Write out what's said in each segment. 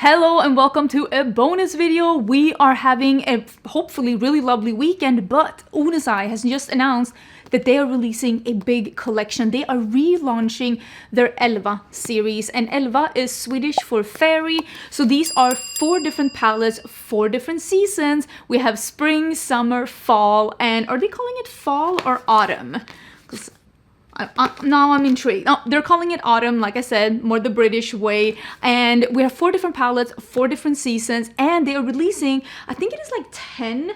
Hello and welcome to a bonus video. We are having a hopefully really lovely weekend, but Oden has just announced that they are releasing a big collection. They are relaunching their Älva series, and Älva is Swedish for fairy. So these are 4 different palettes, 4 different seasons. We have spring, summer, fall, and are they calling it fall or autumn? Because now I'm intrigued. Oh, they're calling it autumn, like I said, more the British way. And we have 4 different palettes, 4 different seasons, and they are releasing, I think it is like 10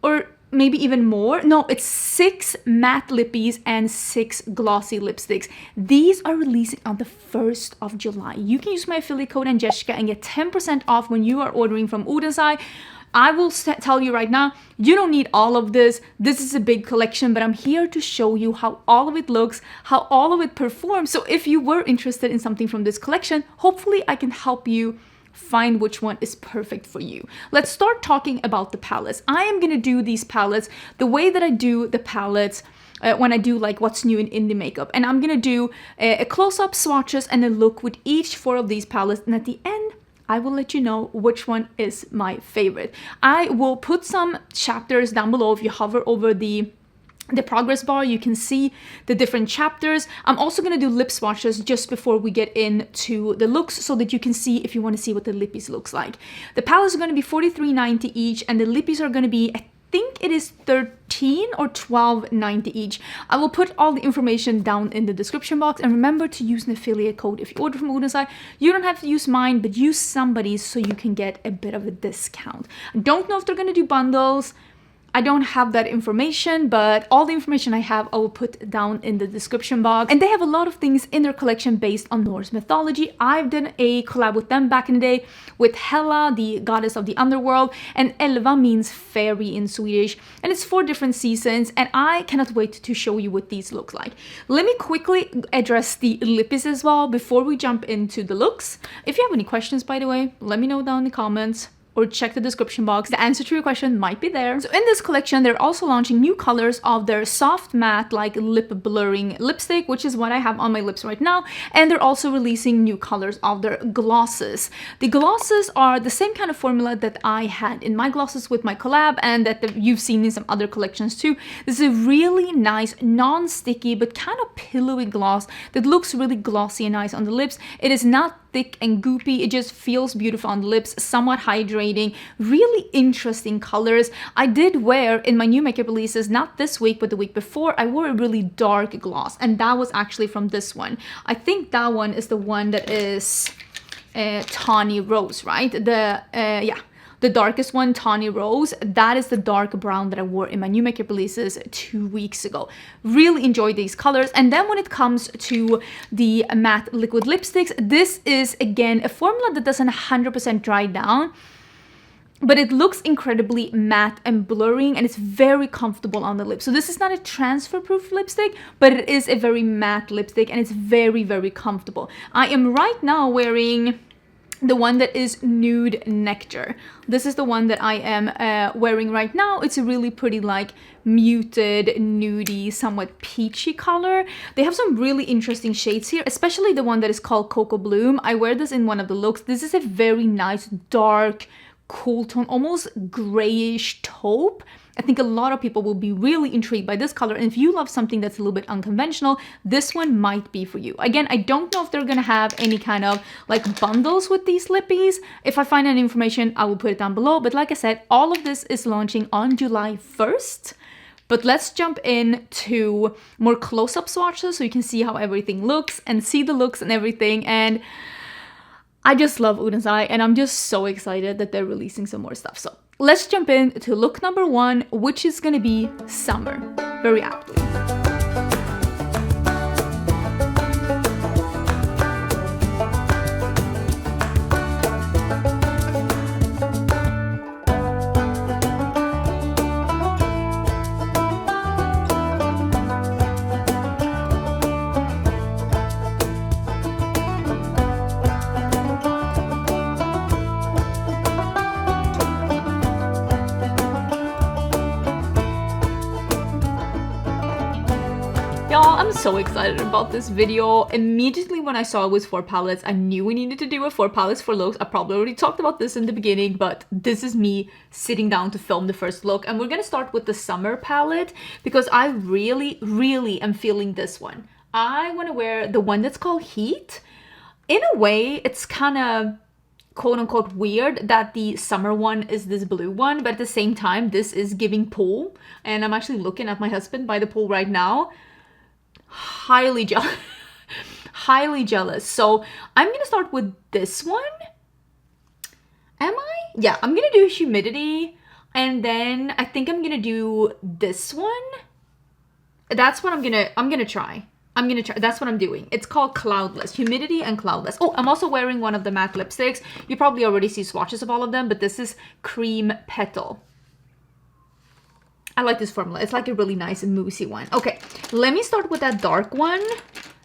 or maybe even more. No, it's 6 matte lippies and 6 glossy lipsticks. These are releasing on the 1st of July. You can use my affiliate code Angelica and get 10% off when you are ordering from Oden. I will tell you right now, you don't need all of this. This is a big collection, but I'm here to show you how all of it looks, how all of it performs. So if you were interested in something from this collection, hopefully I can help you find which one is perfect for you. Let's start talking about the palettes. I am going to do these palettes the way that I do the palettes when I do like what's new in indie makeup. And I'm going to do a close-up swatches and a look with each 4 of these palettes. And at the end, I will let you know which one is my favorite. I will put some chapters down below. If you hover over the progress bar, you can see the different chapters. I'm also going to do lip swatches just before we get into the looks so that you can see if you want to see what the lippies looks like. The palettes are going to be $43.90 each, and the lippies are going to be, I think it is $13 or $12.90 each. I will put all the information down in the description box, and remember to use an affiliate code if you order from Oden. You don't have to use mine, but use somebody's so you can get a bit of a discount. I don't know if they're going to do bundles. I don't have that information, but all the information I have, I will put down in the description box. And they have a lot of things in their collection based on Norse mythology. I've done a collab with them back in the day with Hela, the goddess of the underworld, and Älva means fairy in Swedish. And it's 4 different seasons, and I cannot wait to show you what these look like. Let me quickly address the lippies as well before we jump into the looks. If you have any questions, by the way, let me know down in the comments, or check the description box. The answer to your question might be there. So in this collection, they're also launching new colors of their soft matte, like lip blurring lipstick, which is what I have on my lips right now. And they're also releasing new colors of their glosses. The glosses are the same kind of formula that I had in my glosses with my collab, and that you've seen in some other collections too. This is a really nice, non-sticky, but kind of pillowy gloss that looks really glossy and nice on the lips. It is not thick and goopy. It just feels beautiful on the lips, somewhat hydrating, really interesting colors. I did wear in my new makeup releases, not this week, but the week before, I wore a really dark gloss, and that was actually from this one. I think that one is the one that is Tawny Rose, right? The darkest one, Tawny Rose, that is the dark brown that I wore in my new makeup releases 2 weeks ago. Really enjoy these colors. And then when it comes to the matte liquid lipsticks, this is again a formula that doesn't 100% dry down, but it looks incredibly matte and blurring, and it's very comfortable on the lips. So this is not a transfer proof lipstick, but it is a very matte lipstick, and it's very, very comfortable. I am right now wearing the one that is Nude Nectar. This is the one that I am wearing right now. It's a really pretty, like, muted, nudie, somewhat peachy color. They have some really interesting shades here, especially the one that is called Cocoa Bloom. I wear this in one of the looks. This is a very nice, dark, cool tone, almost grayish taupe. I think a lot of people will be really intrigued by this color, and if you love something that's a little bit unconventional, this one might be for you. Again, I don't know if they're gonna have any kind of like bundles with these lippies. If I find any information, I will put it down below, but like I said, all of this is launching on July 1st. But let's jump into more close-up swatches so you can see how everything looks and see the looks and everything. And I just love Oden, and I'm just so excited that they're releasing some more stuff. So let's jump into look number 1, which is gonna be summer, very aptly. so excited about this video. Immediately when I saw it was 4 palettes, I knew we needed to do a 4 palettes for looks. I probably already talked about this in the beginning, but this is me sitting down to film the first look. And we're gonna start with the summer palette because I really, really am feeling this one. I wanna wear the one that's called Heat. In a way, it's kind of quote-unquote weird that the summer one is this blue one, but at the same time this is giving pool, and I'm actually looking at my husband by the pool right now. Highly jealous. Highly jealous. So I'm gonna start with this one. Am I? Yeah, I'm gonna do Humidity, and then I think I'm gonna do this one. That's what I'm gonna try. That's what I'm doing. It's called Cloudless, Humidity and Cloudless. Oh, I'm also wearing one of the matte lipsticks. You probably already see swatches of all of them, but this is Cream Petal. I like this formula. It's like a really nice and moussey one. Okay, let me start with that dark one.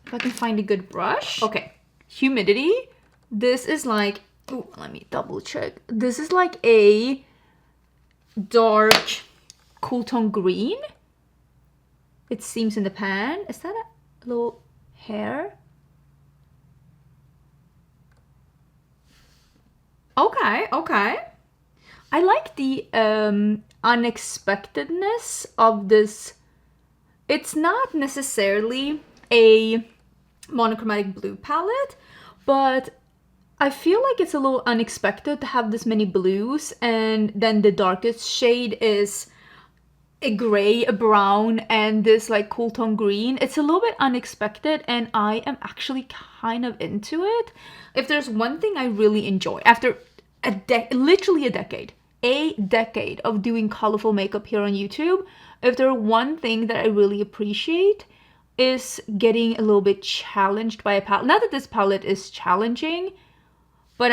If I can find a good brush. Okay, Humidity. This is like, ooh, let me double check. This is like a dark cool tone green. It seems in the pan. Is that a little hair? Okay, okay. I like the unexpectedness of this. It's not necessarily a monochromatic blue palette, but I feel like it's a little unexpected to have this many blues, and then the darkest shade is a gray, a brown, and this like cool tone green. It's a little bit unexpected, and I am actually kind of into it. If there's one thing I really enjoy after literally a decade of doing colorful makeup here on YouTube, if there's one thing that I really appreciate is getting a little bit challenged by a palette. Not that this palette is challenging, but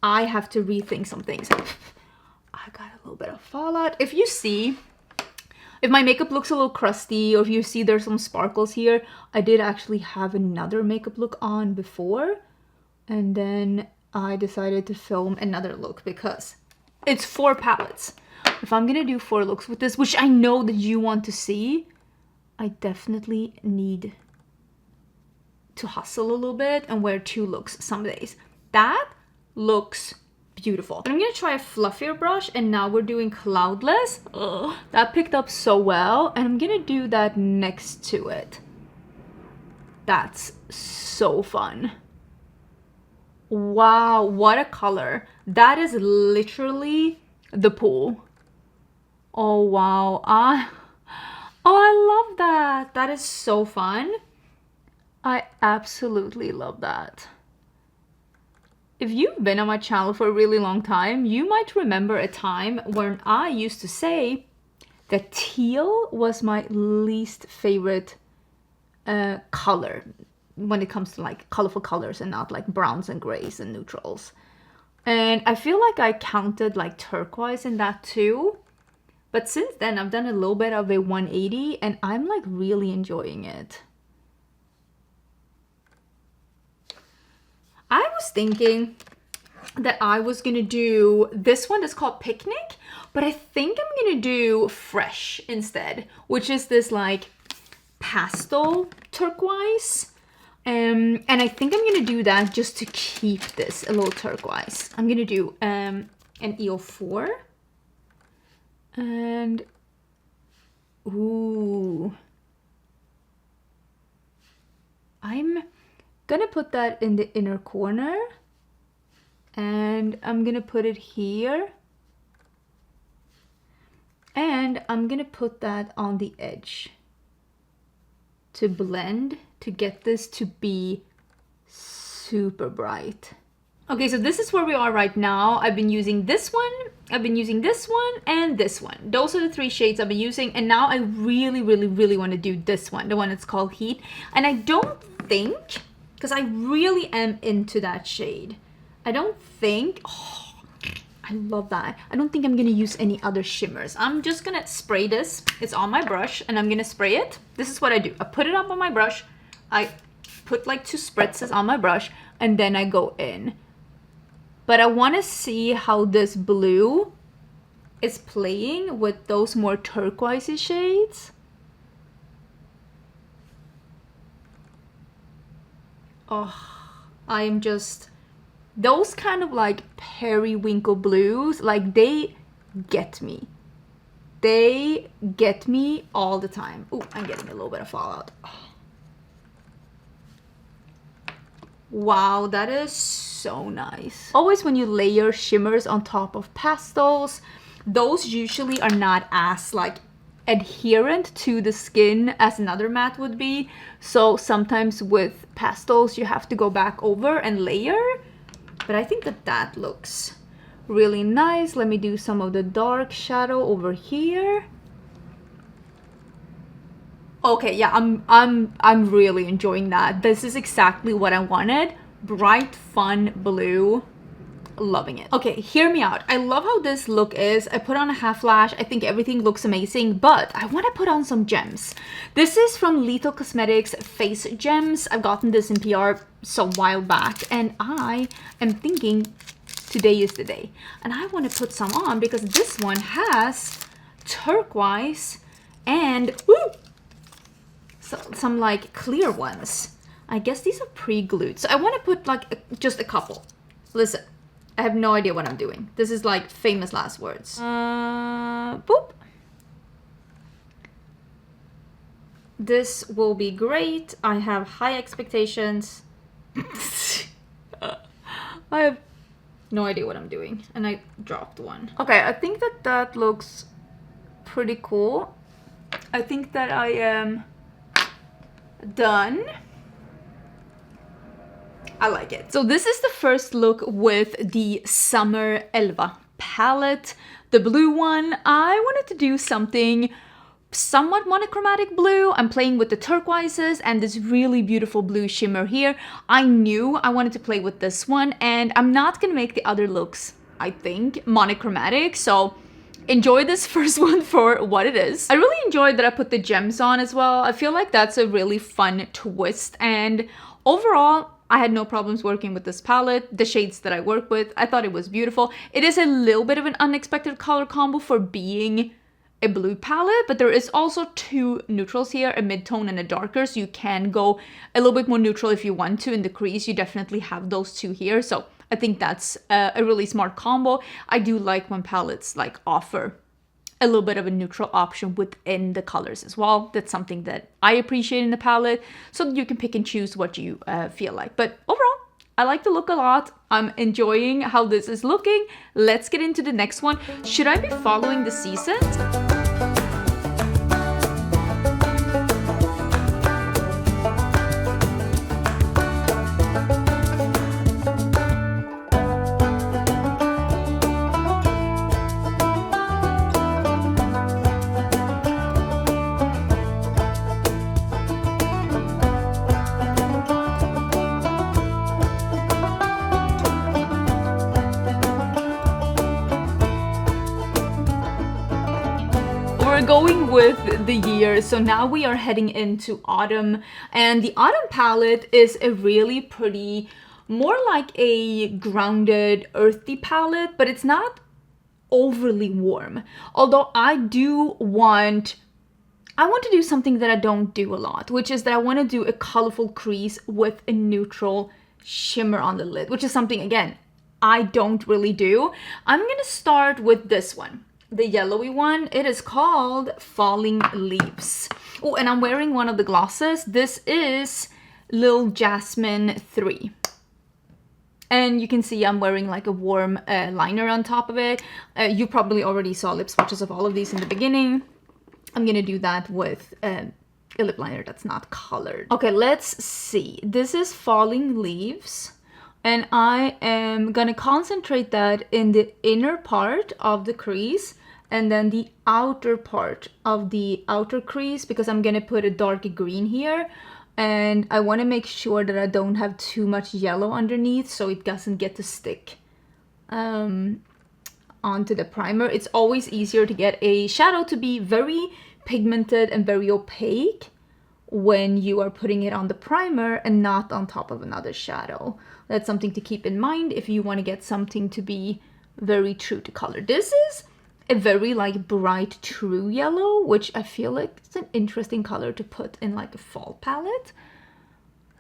I have to rethink some things. I got a little bit of fallout. If my makeup looks a little crusty, or if you see there's some sparkles here, I did actually have another makeup look on before, and then I decided to film another look because it's 4 palettes. If I'm gonna do 4 looks with this, which I know that you want to see, I definitely need to hustle a little bit and wear 2 looks some days. That looks beautiful. And I'm gonna try a fluffier brush, and now we're doing Cloudless. Ugh, that picked up so well, and I'm gonna do that next to it. That's so fun. Wow, what a color. That is literally the pool. Oh wow. Oh, I love that. That is so fun. I absolutely love that. If you've been on my channel for a really long time, you might remember a time when I used to say that teal was my least favorite color when it comes to like colorful colors and not like browns and grays and neutrals. And I feel like I counted like turquoise in that too. But since then, I've done a little bit of a 180, and I'm like really enjoying it. I was thinking that I was gonna do this one that's called Picnic, but I think I'm gonna do Fresh instead, which is this like pastel turquoise. And I think I'm gonna do that just to keep this a little turquoise. I'm gonna do an EO4. And ooh, I'm gonna put that in the inner corner, and I'm gonna put it here, and I'm gonna put that on the edge to blend, to get this to be super bright. Okay, so this is where we are right now. I've been using this one, I've been using this one, and this one. Those are the 3 shades I've been using, and now I really, really, really want to do this one, the one that's called Heat. And I don't think, because I really am into that shade, I don't think, oh, I love that. I don't think I'm gonna use any other shimmers. I'm just gonna spray this. It's on my brush, and I'm gonna spray it. This is what I do. I put it up on my brush, I put like 2 spritzes on my brush, and then I go in. But I want to see how this blue is playing with those more turquoisey shades. Oh, I am just... Those kind of like periwinkle blues, like they get me. They get me all the time. Oh, I'm getting a little bit of fallout. Oh. Wow, that is so nice. Always when you layer shimmers on top of pastels, those usually are not as like adherent to the skin as another matte would be. So sometimes with pastels you have to go back over and layer. But I think that that looks really nice. Let me do some of the dark shadow over here. Okay, yeah, I'm really enjoying that. This is exactly what I wanted. Bright, fun blue. Loving it. Okay, hear me out. I love how this look is. I put on a half lash. I think everything looks amazing, but I want to put on some gems. This is from Lois Cosmetics Face Gems. I've gotten this in PR some while back, and I am thinking today is the day. And I want to put some on because this one has turquoise and some like clear ones. I guess these are pre-glued. So I want to put like just a couple. Listen, I have no idea what I'm doing. This is like famous last words. Boop. This will be great. I have high expectations. I have no idea what I'm doing. And I dropped one. Okay, I think that that looks pretty cool. I think that I am done. I like it. So this is the first look with the Summer Älva palette, the blue one. I wanted to do something somewhat monochromatic blue. I'm playing with the turquoises and this really beautiful blue shimmer here. I knew I wanted to play with this one, and I'm not gonna make the other looks, I think, monochromatic. So enjoy this first one for what it is. I really enjoyed that I put the gems on as well. I feel like that's a really fun twist, and overall I had no problems working with this palette. The shades that I work with, I thought it was beautiful. It is a little bit of an unexpected color combo for being a blue palette, but there is also two neutrals here, a mid-tone and a darker, so you can go a little bit more neutral if you want to in the crease. You definitely have those two here, so I think that's a really smart combo. I do like when palettes like offer a little bit of a neutral option within the colors as well. That's something that I appreciate in the palette, so that you can pick and choose what you feel like. But overall, I like the look a lot. I'm enjoying how this is looking. Let's get into the next one. Should I be following the seasons? Going with the year, so now we are heading into autumn, and the autumn palette is a really pretty, more like a grounded earthy palette, but it's not overly warm. Although I want to do something that I don't do a lot, which is that I want to do a colorful crease with a neutral shimmer on the lid, which is something, again, I don't really do. I'm gonna start with this one, the yellowy one. It is called Falling Leaves. Oh, and I'm wearing one of the glosses. This is Lil Jasmine 3. And you can see I'm wearing like a warm liner on top of it. You probably already saw lip swatches of all of these in the beginning. I'm gonna do that with a lip liner that's not colored. Okay, let's see. This is Falling Leaves. And I am gonna concentrate that in the inner part of the crease and then the outer part of the outer crease, because I'm gonna put a dark green here. And I wanna make sure that I don't have too much yellow underneath so it doesn't get to stick onto the primer. It's always easier to get a shadow to be very pigmented and very opaque when you are putting it on the primer and not on top of another shadow. That's something to keep in mind if you want to get something to be very true to color. This is a very like bright true yellow, which I feel like it's an interesting color to put in like a fall palette.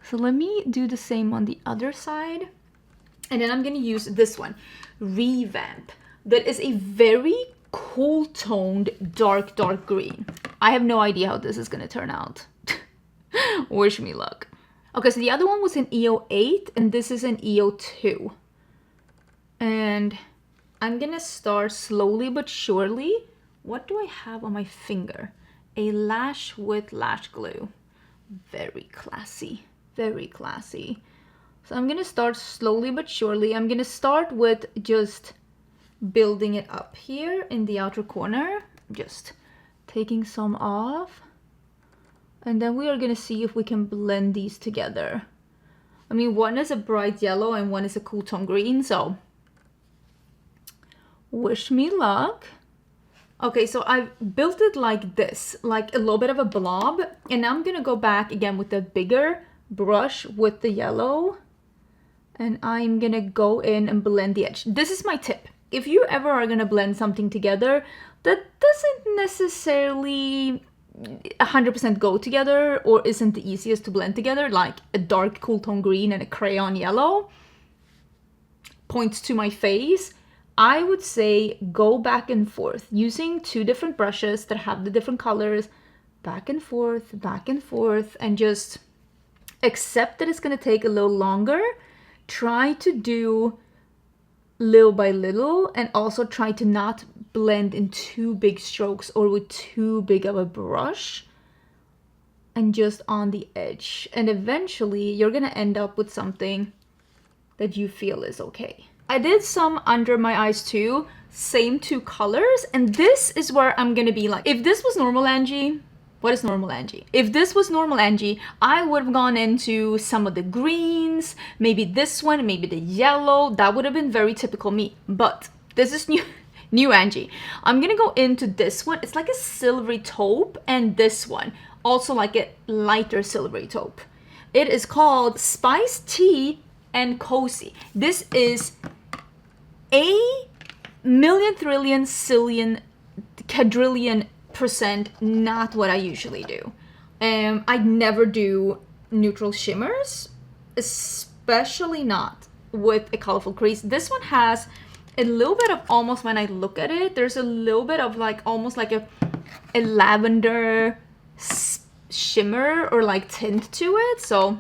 So let me do the same on the other side. And then I'm gonna use this one, Revamp. That is a very cool toned dark green. I have no idea how this is gonna turn out. Wish me luck. Okay, so the other one was an EO8 and this is an EO2. And I'm gonna start slowly but surely. What do I have on my finger? A lash with lash glue. Very classy, very classy. So I'm gonna start slowly but surely. I'm gonna start with just building it up here in the outer corner. Just taking some off. And then we are gonna see if we can blend these together. I mean, one is a bright yellow and one is a cool tone green, so wish me luck. Okay, so I've built it like this, like a little bit of a blob. And now I'm gonna go back again with the bigger brush with the yellow. And I'm gonna go in and blend the edge. This is my tip. If you ever are gonna blend something together that doesn't necessarily 100% go together or isn't the easiest to blend together, like a dark cool tone green and a crayon yellow points to my face, I would say go back and forth using two different brushes that have the different colors, back and forth, and just accept that it's going to take a little longer. Try to do little by little and also try to not blend in too big strokes or with too big of a brush, and just on the edge. And eventually you're gonna end up with something that you feel is okay. I did some under my eyes too, same two colors, and this is where I'm gonna be like, if this was normal Angie, what is normal Angie? If this was normal Angie, I would have gone into some of the greens, maybe this one, maybe the yellow. That would have been very typical me. But this is new Angie. I'm gonna go into this one. It's like a silvery taupe, and this one also like a lighter silvery taupe. It is called Spice Tea and Cozy. This is a million, trillion, zillion, quadrillion % not what I usually do. I never do neutral shimmers, especially not with a colorful crease. This one has a little bit of, almost when I look at it, there's a little bit of like almost like a lavender shimmer or like tint to it. So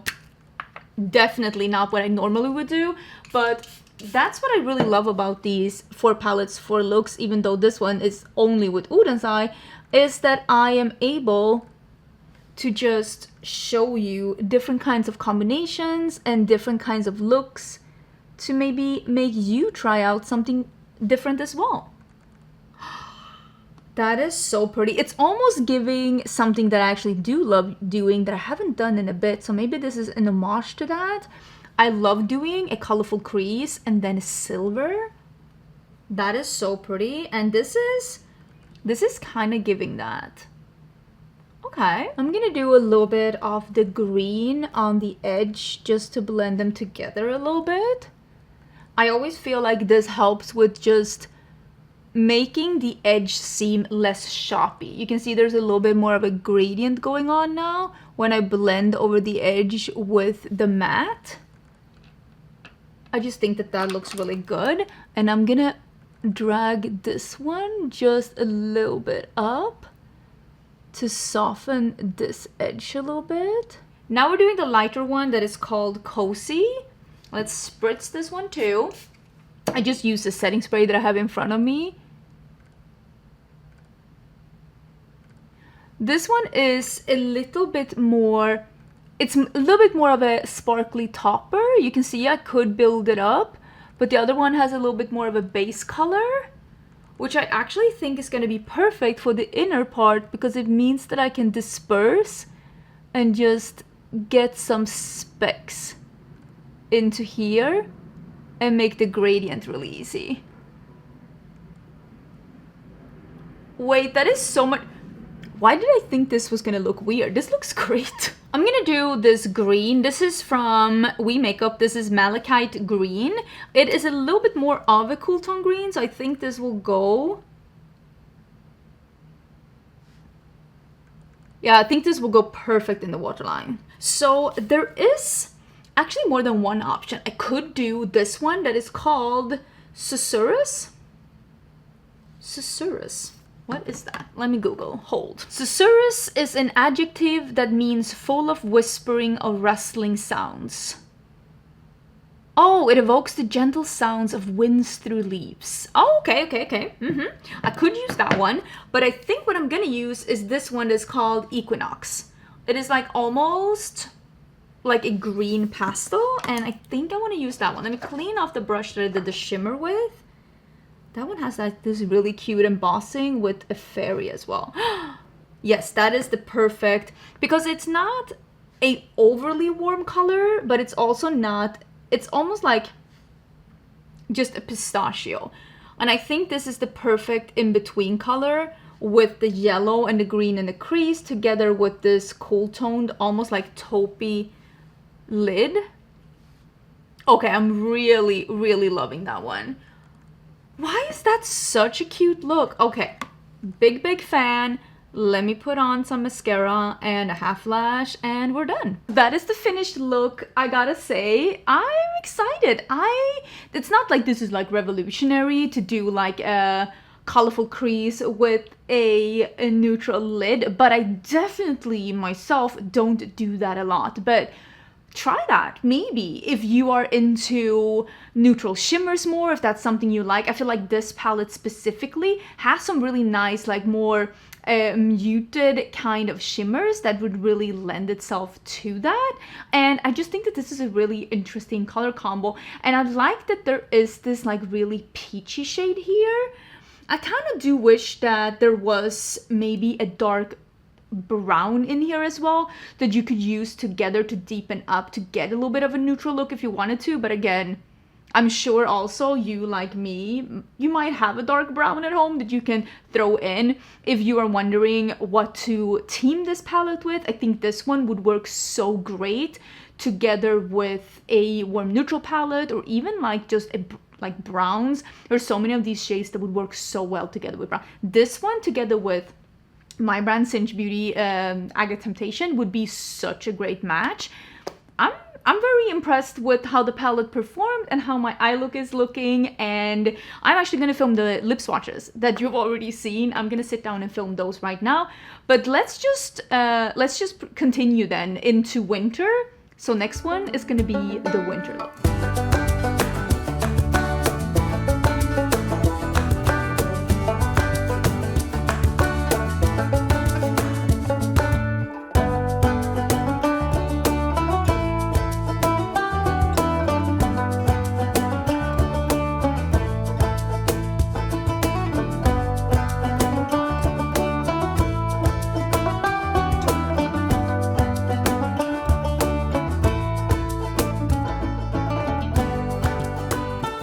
definitely not what I normally would do, but that's what I really love about these 4 palettes, 4 looks, even though this one is only with Oden's eye, is that I am able to just show you different kinds of combinations and different kinds of looks to maybe make you try out something different as well. That is so pretty. It's almost giving something that I actually do love doing that I haven't done in a bit. So maybe this is an homage to that. I love doing a colorful crease and then silver. That is so pretty. And this is kind of giving that. Okay, I'm gonna do a little bit of the green on the edge just to blend them together a little bit. I always feel like this helps with just making the edge seem less choppy. You can see there's a little bit more of a gradient going on now when I blend over the edge with the matte. I just think that that looks really good. And I'm gonna drag this one just a little bit up to soften this edge a little bit. Now we're doing the lighter one that is called Cozy. Let's spritz this one too. I just used the setting spray that I have in front of me. This one is a little bit more, it's a little bit more of a sparkly topper. You can see I could build it up, but the other one has a little bit more of a base color, which I actually think is going to be perfect for the inner part because it means that I can disperse and just get some specks into here and make the gradient really easy. Wait, that is so much. Why did I think this was gonna look weird? This looks great. I'm gonna do this green. This is from We Makeup. This is Malachite Green. It is a little bit more of a cool tone green, so I think this will go. Yeah, I think this will go perfect in the waterline. So there is actually more than one option. I could do this one that is called Susurrus. Susurrus. What is that? Let me Google. Hold. Susurrus is an adjective that means full of whispering or rustling sounds. Oh, it evokes the gentle sounds of winds through leaves. Oh, okay. I could use that one, but I think what I'm gonna use is this one that's called Equinox. It is like almost like a green pastel, and I think I want to use that one. Let me clean off the brush that I did the shimmer with. That one has like this really cute embossing with a fairy as well. Yes, that is the perfect, because it's not a overly warm color, but it's also not, it's almost like just a pistachio. And I think this is the perfect in-between color with the yellow and the green and the crease together with this cool toned, almost like taupey lid. Okay, I'm really loving that one. Why is that such a cute look? Okay, big fan. Let me put on some mascara and a half lash and we're done. That is the finished look. I gotta say, I'm excited. It's not like this is like revolutionary to do like a colorful crease with a neutral lid, but I definitely myself don't do that a lot. But try that, maybe, if you are into neutral shimmers more, if that's something you like. I feel like this palette specifically has some really nice, like more muted kind of shimmers that would really lend itself to that. And I just think that this is a really interesting color combo. And I like that there is this like really peachy shade here. I kind of do wish that there was maybe a dark brown in here as well that you could use together to deepen up to get a little bit of a neutral look if you wanted to. But again, I'm sure also you, like me, you might have a dark brown at home that you can throw in if you are wondering what to team this palette with. I think this one would work so great together with a warm neutral palette, or even like just a like browns. There's so many of these shades that would work so well together with brown. This one together with my brand Cinch Beauty Agate Temptation would be such a great match. I'm very impressed with how the palette performed and how my eye look is looking, and I'm actually going to film the lip swatches that you've already seen. I'm going to sit down and film those right now. But let's just continue then into winter. So next one is going to be the winter look.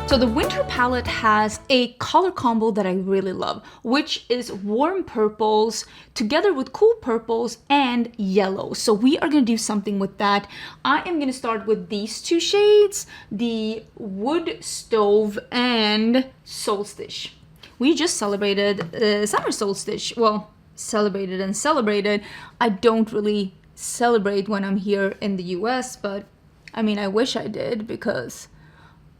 So the winter palette has a color combo that I really love, which is warm purples together with cool purples and yellows. So we are going to do something with that. I am going to start with these two shades, the Wood Stove and Solstice. We just celebrated summer solstice. Well, celebrated. I don't really celebrate when I'm here in the US, but I mean, I wish I did, because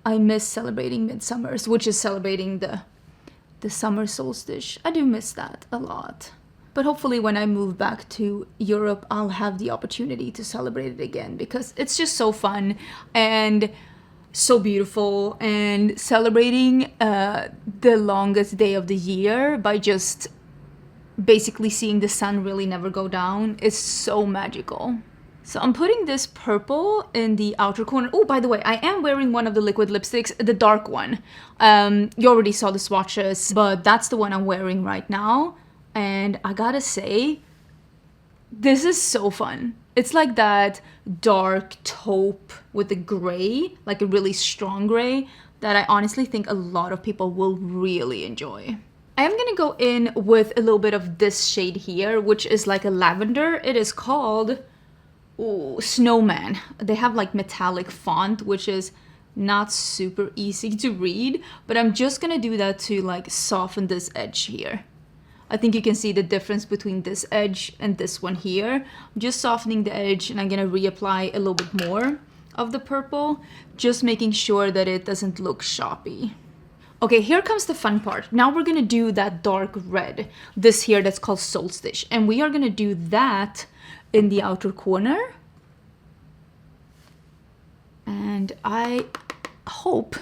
I miss celebrating midsummers, which is celebrating the summer solstice. I do miss that a lot. But hopefully when I move back to Europe, I'll have the opportunity to celebrate it again, because it's just so fun and so beautiful. And celebrating the longest day of the year by just basically seeing the sun really never go down is so magical. So I'm putting this purple in the outer corner. Oh, by the way, I am wearing one of the liquid lipsticks, the dark one. You already saw the swatches, but that's the one I'm wearing right now. And I gotta say, this is so fun. It's like that dark taupe with the gray, like a really strong gray, that I honestly think a lot of people will really enjoy. I am gonna go in with a little bit of this shade here, which is like a lavender. It is called Snowman. They have like metallic font, which is not super easy to read, but I'm just gonna do that to like soften this edge here. I think you can see the difference between this edge and this one here. I'm just softening the edge, and I'm gonna reapply a little bit more of the purple, just making sure that it doesn't look shoppy. Okay, here comes the fun part. Now we're gonna do that dark red, this here that's called Solstice, and we are gonna do that in the outer corner. And I hope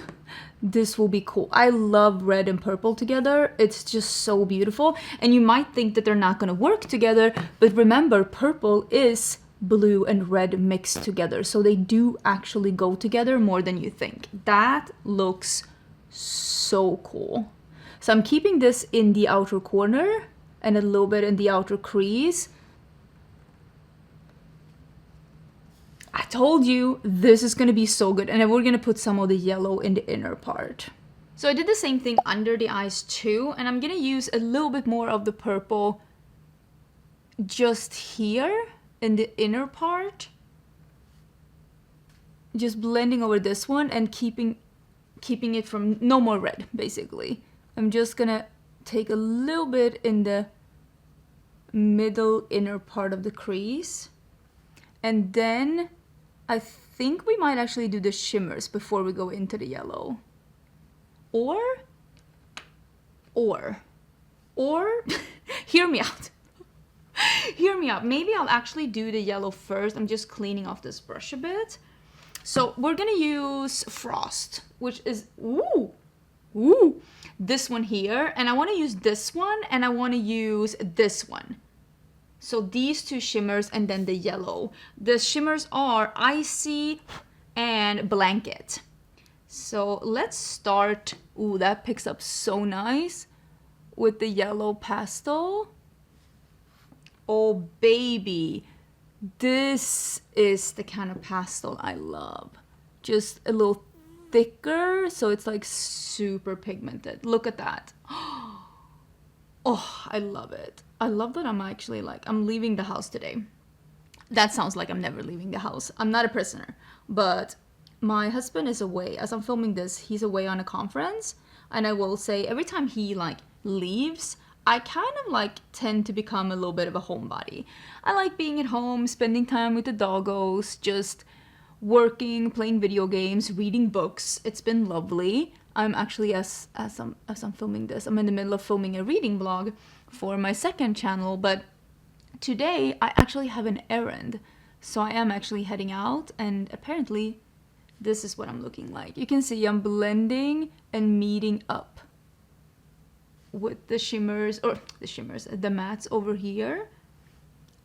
this will be cool. I love red and purple together. It's just so beautiful. And you might think that they're not gonna work together, but remember, purple is blue and red mixed together. So they do actually go together more than you think. That looks so cool. So I'm keeping this in the outer corner and a little bit in the outer crease. I told you this is gonna be so good. And then we're gonna put some of the yellow in the inner part. So I did the same thing under the eyes too, and I'm gonna use a little bit more of the purple just here in the inner part. Just blending over this one and keeping it from no more red, basically. I'm just gonna take a little bit in the middle inner part of the crease. And then I think we might actually do the shimmers before we go into the yellow. Or, hear me out. Hear me out. Maybe I'll actually do the yellow first. I'm just cleaning off this brush a bit. So we're gonna use Frost, which is, this one here. And I wanna use this one, and I wanna use this one. So these two shimmers and then the yellow. The shimmers are Icy and Blanket. So let's start, that picks up so nice with the yellow pastel. Oh baby, this is the kind of pastel I love. Just a little thicker, so it's like super pigmented. Look at that. Oh, I love it. I love that I'm actually like, I'm leaving the house today. That sounds like I'm never leaving the house. I'm not a prisoner, but my husband is away. As I'm filming this, he's away on a conference. And I will say every time he like leaves, I kind of like tend to become a little bit of a homebody. I like being at home, spending time with the doggos, just working, playing video games, reading books. It's been lovely. I'm actually, as I'm filming this, I'm in the middle of filming a reading vlog for my second channel, but today I actually have an errand. So I am actually heading out, and apparently this is what I'm looking like. You can see I'm blending and meeting up with the shimmers, the mattes over here.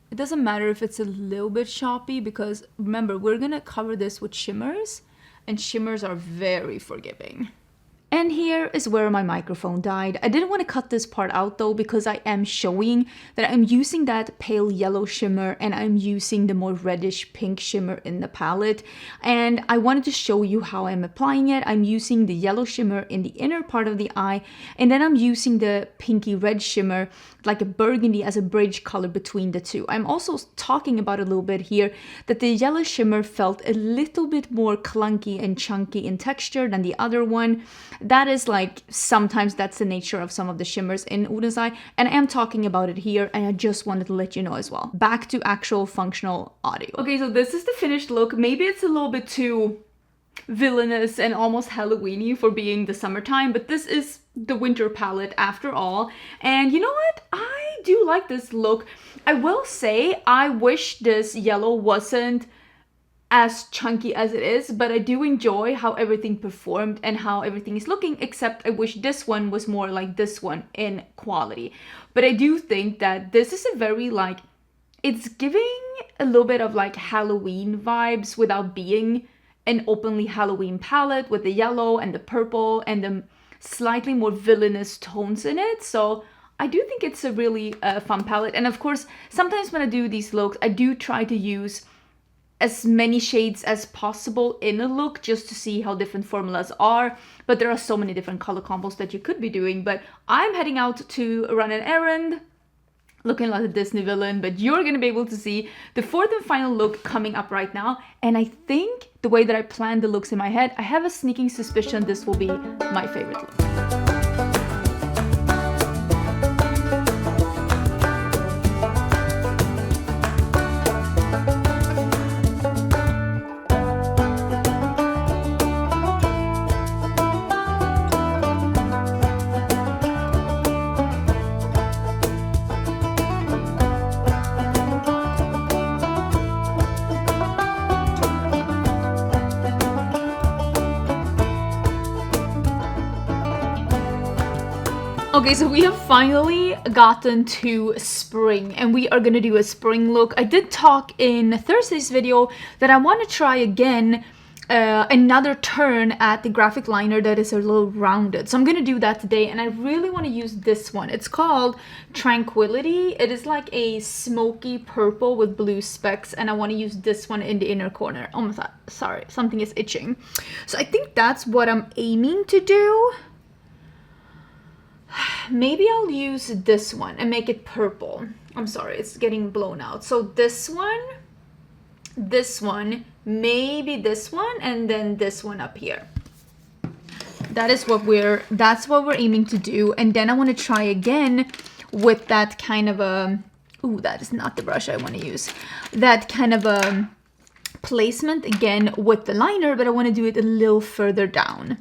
It doesn't matter if it's a little bit choppy, because remember, we're gonna cover this with shimmers, and shimmers are very forgiving. And here is where my microphone died. I didn't want to cut this part out though, because I am showing that I'm using that pale yellow shimmer and I'm using the more reddish pink shimmer in the palette. And I wanted to show you how I'm applying it. I'm using the yellow shimmer in the inner part of the eye, and then I'm using the pinky red shimmer, like a burgundy, as a bridge color between the two. I'm also talking about a little bit here that the yellow shimmer felt a little bit more clunky and chunky in texture than the other one. That is like, sometimes that's the nature of some of the shimmers in Oden's eye, and I am talking about it here, and I just wanted to let you know as well. Back to actual functional audio. Okay, so this is the finished look. Maybe it's a little bit too villainous and almost Halloween-y for being the summertime, but this is the winter palette after all. And you know what? I do like this look. I will say, I wish this yellow wasn't as chunky as it is, but I do enjoy how everything performed and how everything is looking, except I wish this one was more like this one in quality. But I do think that this is a very like, it's giving a little bit of like Halloween vibes without being an openly Halloween palette, with the yellow and the purple and the slightly more villainous tones in it. So I do think it's a really fun palette. And of course, sometimes when I do these looks, I do try to use as many shades as possible in a look, just to see how different formulas are. But there are so many different color combos that you could be doing. But I'm heading out to run an errand, looking like a Disney villain, but you're gonna be able to see the fourth and final look coming up right now. And I think the way that I planned the looks in my head, I have a sneaking suspicion this will be my favorite look. Okay, so we have finally gotten to spring and we are gonna do a spring look. I did talk in Thursday's video that I want to try again another turn at the graphic liner that is a little rounded. So I'm gonna do that today, and I really want to use this one. It's called Tranquility. It is like a smoky purple with blue specks, and I want to use this one in the inner corner. Oh my god, sorry, something is itching. So I think that's what I'm aiming to do. Maybe I'll use this one and make it purple. I'm sorry, it's getting blown out. So this one, maybe this one, and then this one up here. That's what we're aiming to do. And then I want to try again with that kind of a, ooh, that is not the brush I want to use. That kind of a placement again with the liner, but I want to do it a little further down.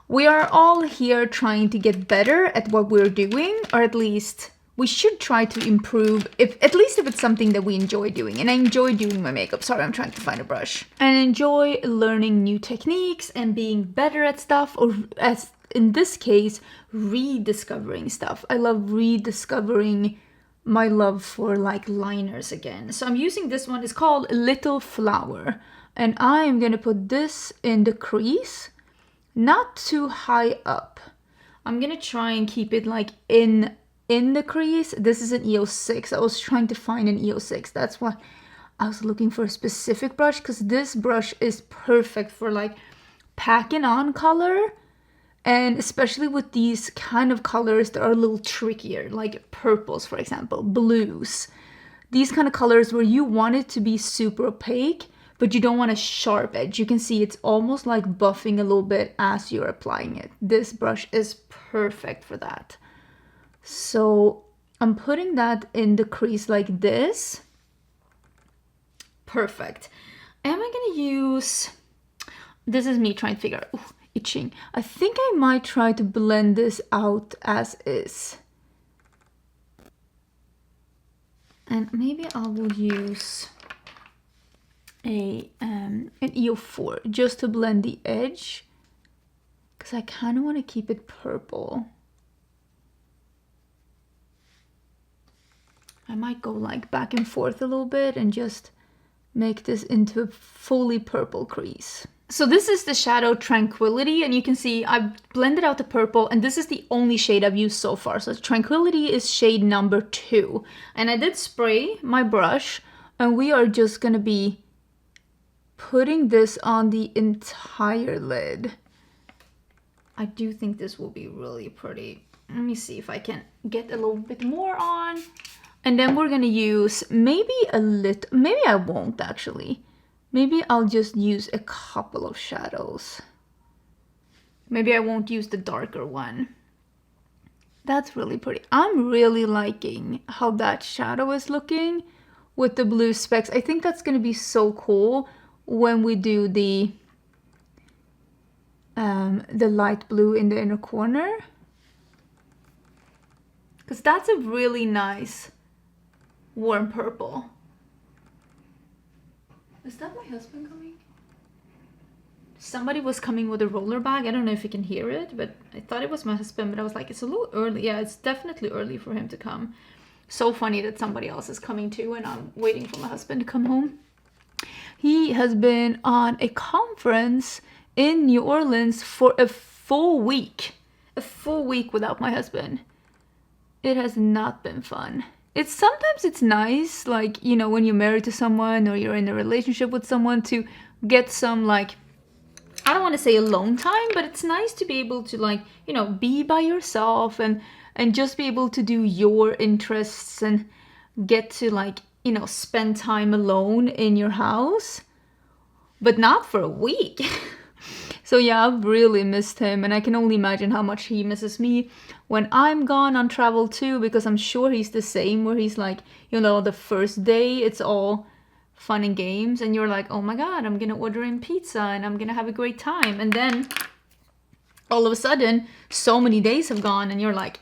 We are all here trying to get better at what we're doing, or at least we should try to improve, at least if it's something that we enjoy doing. And I enjoy doing my makeup. Sorry, I'm trying to find a brush. And I enjoy learning new techniques and being better at stuff, or as in this case, rediscovering stuff. I love rediscovering my love for like liners again. So I'm using this one. It's called Little Flower. And I am going to put this in the crease. Not too high up. I'm gonna try and keep it like in the crease. This is an EO6. I was trying to find an EO6. That's why I was looking for a specific brush, because this brush is perfect for like packing on color, and especially with these kind of colors that are a little trickier, like purples, for example, blues. These kind of colors where you want it to be super opaque, but you don't want a sharp edge. You can see it's almost like buffing a little bit as you're applying it. This brush is perfect for that. So I'm putting that in the crease like this. Perfect. Am I gonna use, this is me trying to figure out, ooh, itching. I think I might try to blend this out as is. And maybe I will use an EO4 just to blend the edge, because I kind of want to keep it purple. I might go like back and forth a little bit and just make this into a fully purple crease. So this is the shadow Tranquility, and you can see I've blended out the purple, and this is the only shade I've used so far. So Tranquility is shade number 2, and I did spray my brush, and we are just gonna be putting this on the entire lid. I do think this will be really pretty. Let me see if I can get a little bit more on. And then we're gonna use maybe a little, maybe I won't actually. Maybe I'll just use a couple of shadows. Maybe I won't use the darker one. That's really pretty. I'm really liking how that shadow is looking with the blue specks. I think that's gonna be so cool when we do the light blue in the inner corner, because that's a really nice warm purple. Is that my husband coming? Somebody was coming with a roller bag. I don't know if you can hear it, but I thought it was my husband, but I was like, it's a little early. Yeah, it's definitely early for him to come. So funny that somebody else is coming too, and I'm waiting for my husband to come home. He has been on a conference in New Orleans for a full week. A full week without my husband. It has not been fun. Sometimes it's nice, like, you know, when you're married to someone or you're in a relationship with someone, to get some, like, I don't want to say alone time, but it's nice to be able to, like, you know, be by yourself and just be able to do your interests and get to, like, you know, spend time alone in your house, but not for a week. So yeah, I've really missed him, and I can only imagine how much he misses me when I'm gone on travel too, because I'm sure he's the same, where he's like, you know, the first day it's all fun and games, and you're like, oh my god, I'm gonna order in pizza and I'm gonna have a great time, and then all of a sudden so many days have gone and you're like,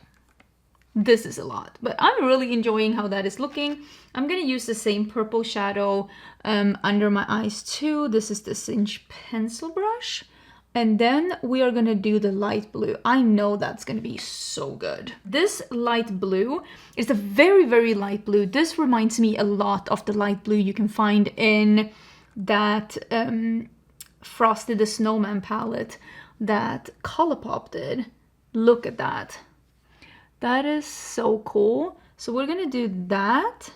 this is a lot. But I'm really enjoying how that is looking. I'm gonna use the same purple shadow under my eyes too. This is the Cinch pencil brush. And then we are gonna do the light blue. I know that's gonna be so good. This light blue is a very, very light blue. This reminds me a lot of the light blue you can find in that Frosty the Snowman palette that Colourpop did. Look at that. That is so cool. So we're gonna do that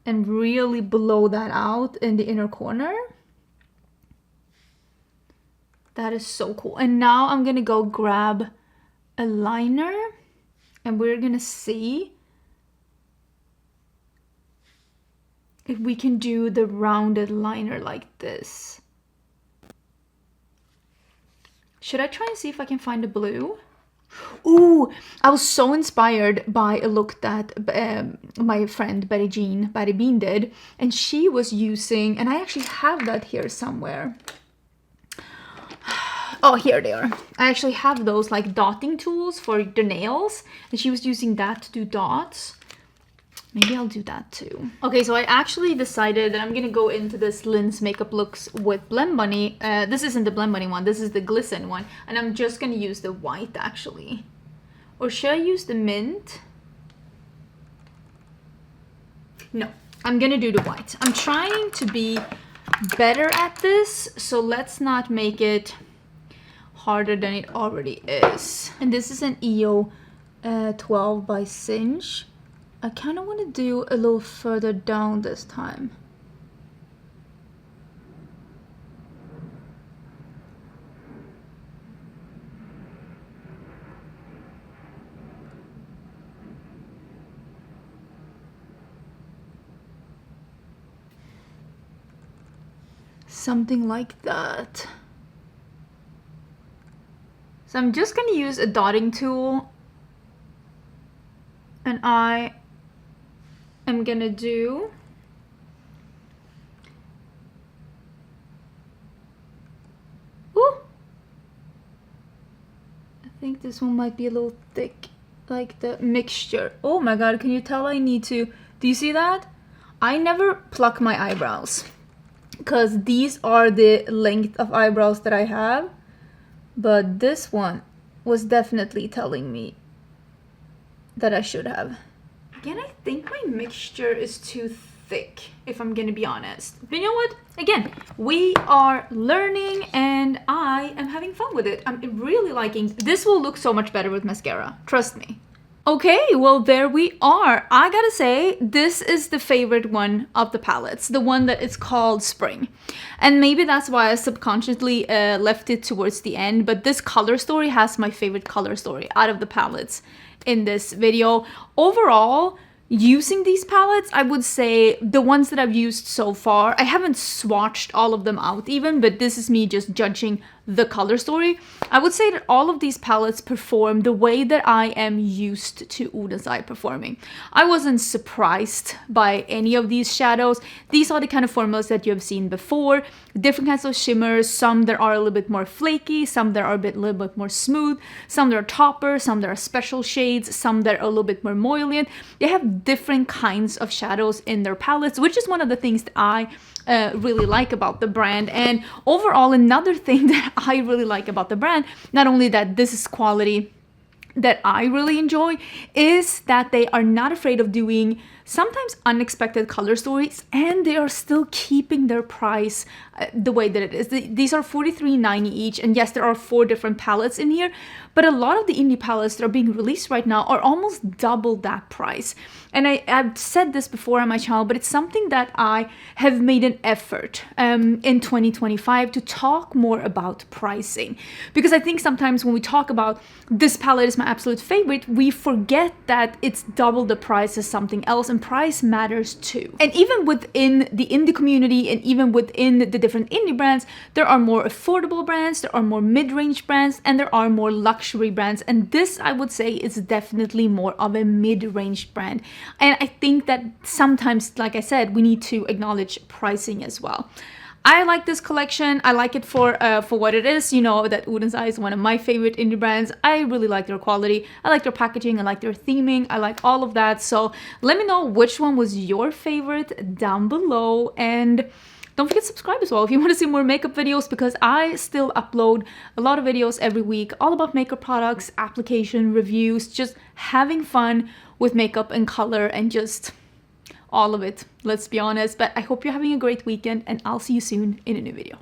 and really blow that out in the inner corner. That is so cool. And now I'm gonna go grab a liner and we're gonna see if we can do the rounded liner like this. Should I try and see if I can find a blue? Ooh, I was so inspired by a look that my friend Betty Bean did. And she was using, and I actually have that here somewhere. Oh, here they are. I actually have those like dotting tools for the nails. And she was using that to do dots. Maybe I'll do that too. Okay, so I actually decided that I'm gonna go into this Lynn's Makeup Looks with Blend Bunny. This isn't the Blend Bunny one, this is the Glisten one. And I'm just gonna use the white actually. Or should I use the mint? No, I'm gonna do the white. I'm trying to be better at this, so let's not make it harder than it already is. And this is an EO 12 by Cinch. I kind of want to do a little further down this time. Something like that. So I'm just going to use a dotting tool and I am going to do I think this one might be a little thick, like the mixture. Oh my god, can you tell I need to, do you see that? I never pluck my eyebrows because these are the length of eyebrows that I have. But this one was definitely telling me that I should have. Again, I think my mixture is too thick, if I'm gonna be honest. But you know what? Again, we are learning and I am having fun with it. I'm really liking, this will look so much better with mascara, trust me. Okay, well there we are. I gotta say, this is the favorite one of the palettes, the one that is called Spring. And maybe that's why I subconsciously left it towards the end, but this color story has my favorite color story out of the palettes in this video. Overall, using these palettes, I would say the ones that I've used so far, I haven't swatched all of them out even, but this is me just judging the color story. I would say that all of these palettes perform the way that I am used to Oden's Eye performing. I wasn't surprised by any of these shadows. These are the kind of formulas that you have seen before. Different kinds of shimmers, some that are a little bit more flaky, some that are a little bit more smooth, some that are topper, some that are special shades, some that are a little bit more moilant. They have different kinds of shadows in their palettes, which is one of the things that I really like about the brand. And overall, another thing that I really like about the brand, not only that this is quality that I really enjoy, is that they are not afraid of doing sometimes unexpected color stories, and they are still keeping their price the way that it is. These are $43.90 each, and yes, there are 4 different palettes in here, but a lot of the indie palettes that are being released right now are almost double that price. And I've said this before on my channel, but it's something that I have made an effort in 2025 to talk more about pricing. Because I think sometimes when we talk about this palette is my absolute favorite, we forget that it's double the price as something else, and price matters too. And even within the indie community and even within the different indie brands, there are more affordable brands, there are more mid-range brands, and there are more luxury brands. And this, I would say, is definitely more of a mid-range brand. And I think that sometimes, like I said, we need to acknowledge pricing as well. I like this collection. I like it for what it is. You know that Oden's Eye is one of my favorite indie brands. I really like their quality. I like their packaging. I like their theming. I like all of that. So let me know which one was your favorite down below. And don't forget to subscribe as well if you want to see more makeup videos, because I still upload a lot of videos every week all about makeup products, application reviews, just having fun with makeup and color and just all of it, let's be honest. But I hope you're having a great weekend, and I'll see you soon in a new video.